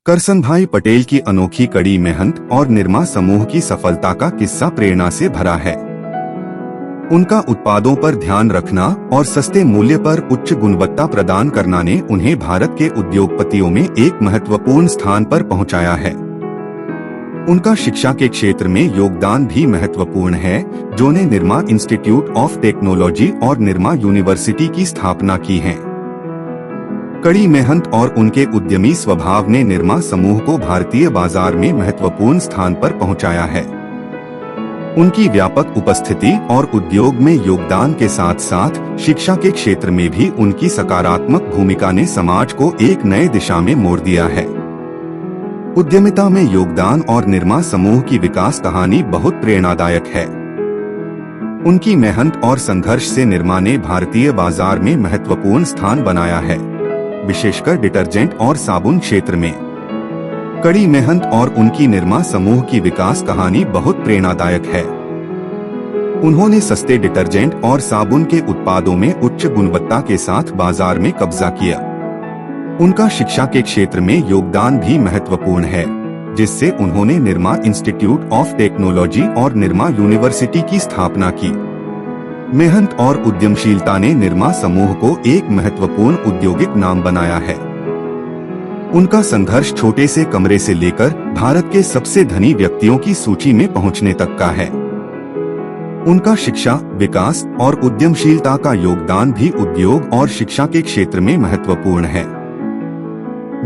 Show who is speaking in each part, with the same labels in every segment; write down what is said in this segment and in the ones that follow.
Speaker 1: करसनभाई पटेल की अनोखी कड़ी मेहनत और निरमा समूह की सफलता का किस्सा प्रेरणा से भरा है। उनका उत्पादों पर ध्यान रखना और सस्ते मूल्य पर उच्च गुणवत्ता प्रदान करना ने उन्हें भारत के उद्योगपतियों में एक महत्वपूर्ण स्थान पर पहुंचाया है। उनका शिक्षा के क्षेत्र में योगदान भी महत्वपूर्ण है, जिन्होंने निरमा इंस्टीट्यूट ऑफ टेक्नोलॉजी और निरमा यूनिवर्सिटी की स्थापना की है। कड़ी मेहनत और उनके उद्यमी स्वभाव ने निरमा समूह को भारतीय बाजार में महत्वपूर्ण स्थान पर पहुंचाया है। उनकी व्यापक उपस्थिति और उद्योग में योगदान के साथ साथ शिक्षा के क्षेत्र में भी उनकी सकारात्मक भूमिका ने समाज को एक नए दिशा में मोड़ दिया है। उद्यमिता में योगदान और निरमा समूह की विकास कहानी बहुत प्रेरणादायक है। उनकी मेहनत और संघर्ष से निरमा ने भारतीय बाजार में महत्वपूर्ण स्थान बनाया है, विशेषकर डिटर्जेंट और साबुन क्षेत्र में। कड़ी मेहनत और उनकी निरमा समूह की विकास कहानी बहुत प्रेरणादायक है। उन्होंने सस्ते डिटर्जेंट और साबुन के उत्पादों में उच्च गुणवत्ता के साथ बाजार में कब्जा किया। उनका शिक्षा के क्षेत्र में योगदान भी महत्वपूर्ण है, जिससे उन्होंने निरमा इंस्टीट्यूट ऑफ टेक्नोलॉजी और निरमा यूनिवर्सिटी की स्थापना की। मेहनत और उद्यमशीलता ने निरमा समूह को एक महत्वपूर्ण औद्योगिक नाम बनाया है। उनका संघर्ष छोटे से कमरे से लेकर भारत के सबसे धनी व्यक्तियों की सूची में पहुंचने तक का है। उनका शिक्षा, विकास और उद्यमशीलता का योगदान भी उद्योग और शिक्षा के क्षेत्र में महत्वपूर्ण है।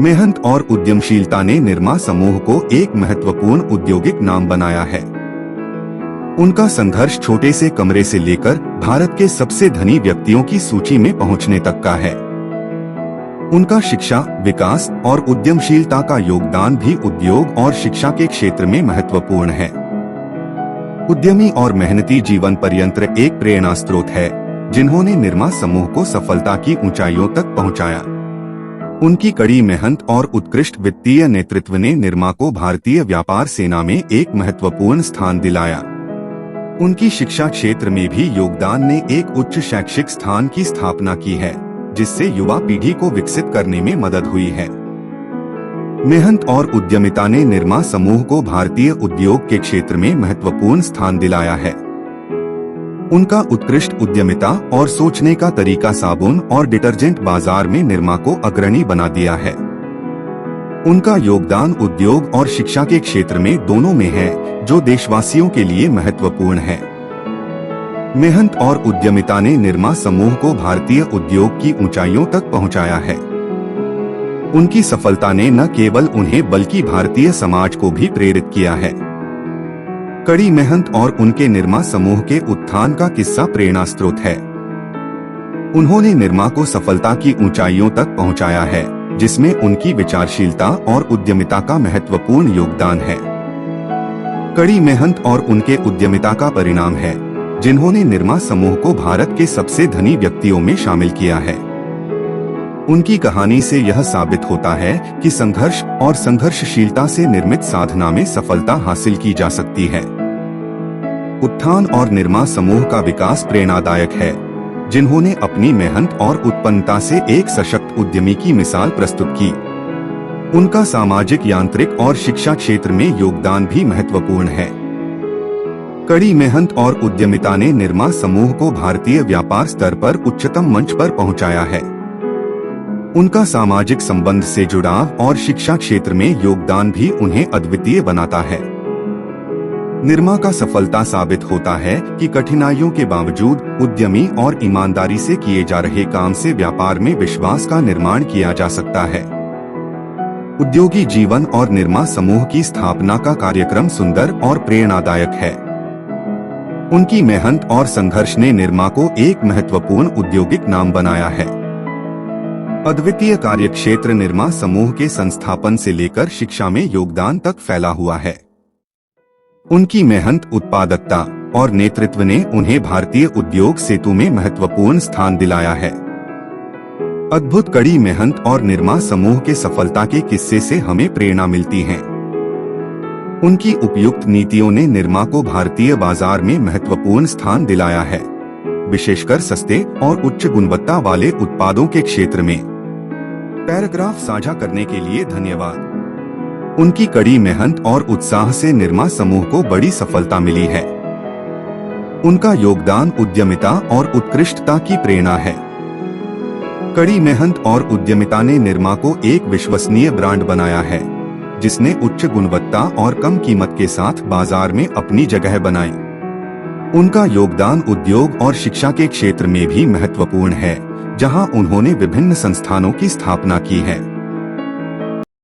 Speaker 1: मेहनत और उद्यमशीलता ने निरमा समूह को एक महत्वपूर्ण औद्योगिक नाम बनाया है। उनका संघर्ष छोटे से कमरे से लेकर भारत के सबसे धनी व्यक्तियों की सूची में पहुंचने तक का है। उनका शिक्षा, विकास और उद्यमशीलता का योगदान भी उद्योग और शिक्षा के क्षेत्र में महत्वपूर्ण है। उद्यमी और मेहनती जीवन पर्यंत एक प्रेरणा स्रोत है, जिन्होंने निरमा समूह को सफलता की ऊंचाइयों तक पहुंचाया। उनकी कड़ी मेहनत और उत्कृष्ट वित्तीय नेतृत्व ने निरमा को भारतीय व्यापार सेना में एक महत्वपूर्ण स्थान दिलाया। उनकी शिक्षा क्षेत्र में भी योगदान ने एक उच्च शैक्षिक स्थान की स्थापना की है, जिससे युवा पीढ़ी को विकसित करने में मदद हुई है। मेहनत और उद्यमिता ने निरमा समूह को भारतीय उद्योग के क्षेत्र में महत्वपूर्ण स्थान दिलाया है। उनका उत्कृष्ट उद्यमिता और सोचने का तरीका साबुन और डिटर्जेंट बाजार में निरमा को अग्रणी बना दिया है। उनका योगदान उद्योग और शिक्षा के क्षेत्र में दोनों में है, जो देशवासियों के लिए महत्वपूर्ण है। मेहनत और उद्यमिता ने निरमा समूह को भारतीय उद्योग की ऊंचाइयों तक पहुंचाया है। उनकी सफलता ने न केवल उन्हें बल्कि भारतीय समाज को भी प्रेरित किया है। कड़ी मेहनत और उनके निरमा समूह के उत्थान का किस्सा प्रेरणा स्रोत है। उन्होंने निरमा को सफलता की ऊंचाइयों तक पहुंचाया है, जिसमें उनकी विचारशीलता और उद्यमिता का महत्वपूर्ण योगदान है। कड़ी मेहनत और उनके उद्यमिता का परिणाम है, जिन्होंने निरमा समूह को भारत के सबसे धनी व्यक्तियों में शामिल किया है। उनकी कहानी से यह साबित होता है कि संघर्ष और संघर्षशीलता से निर्मित साधना में सफलता हासिल की जा सकती है। उत्थान और निरमा समूह का विकास प्रेरणादायक है, जिन्होंने अपनी मेहनत और उत्पन्नता से एक सशक्त उद्यमी की मिसाल प्रस्तुत की। उनका सामाजिक, यांत्रिक और शिक्षा क्षेत्र में योगदान भी महत्वपूर्ण है। कड़ी मेहनत और उद्यमिता ने निरमा समूह को भारतीय व्यापार स्तर पर उच्चतम मंच पर पहुंचाया है। उनका सामाजिक संबंध से जुड़ाव और शिक्षा क्षेत्र में योगदान भी उन्हें अद्वितीय बनाता है। निरमा का सफलता साबित होता है कि कठिनाइयों के बावजूद उद्यमी और ईमानदारी से किए जा रहे काम से व्यापार में विश्वास का निर्माण किया जा सकता है। उद्योगी जीवन और निरमा समूह की स्थापना का कार्यक्रम सुंदर और प्रेरणादायक है। उनकी मेहनत और संघर्ष ने निरमा को एक महत्वपूर्ण औद्योगिक नाम बनाया है। अद्वितीय कार्यक्षेत्र निरमा समूह के संस्थापन से लेकर शिक्षा में योगदान तक फैला हुआ है। उनकी मेहनत, उत्पादकता और नेतृत्व ने उन्हें भारतीय उद्योग सेतु में महत्वपूर्ण स्थान दिलाया है। अद्भुत कड़ी मेहनत और निरमा समूह के सफलता के किस्से से हमें प्रेरणा मिलती है। उनकी उपयुक्त नीतियों ने निरमा को भारतीय बाजार में महत्वपूर्ण स्थान दिलाया है, विशेषकर सस्ते और उच्च गुणवत्ता वाले उत्पादों के क्षेत्र में। पैराग्राफ साझा करने के लिए धन्यवाद। उनकी कड़ी मेहनत और उत्साह से निरमा समूह को बड़ी सफलता मिली है। उनका योगदान उद्यमिता और उत्कृष्टता की प्रेरणा है। कड़ी मेहनत और उद्यमिता ने निरमा को एक विश्वसनीय ब्रांड बनाया है, जिसने उच्च गुणवत्ता और कम कीमत के साथ बाजार में अपनी जगह बनाई। उनका योगदान उद्योग और शिक्षा के क्षेत्र में भी महत्वपूर्ण है, जहां उन्होंने विभिन्न संस्थानों की स्थापना की है।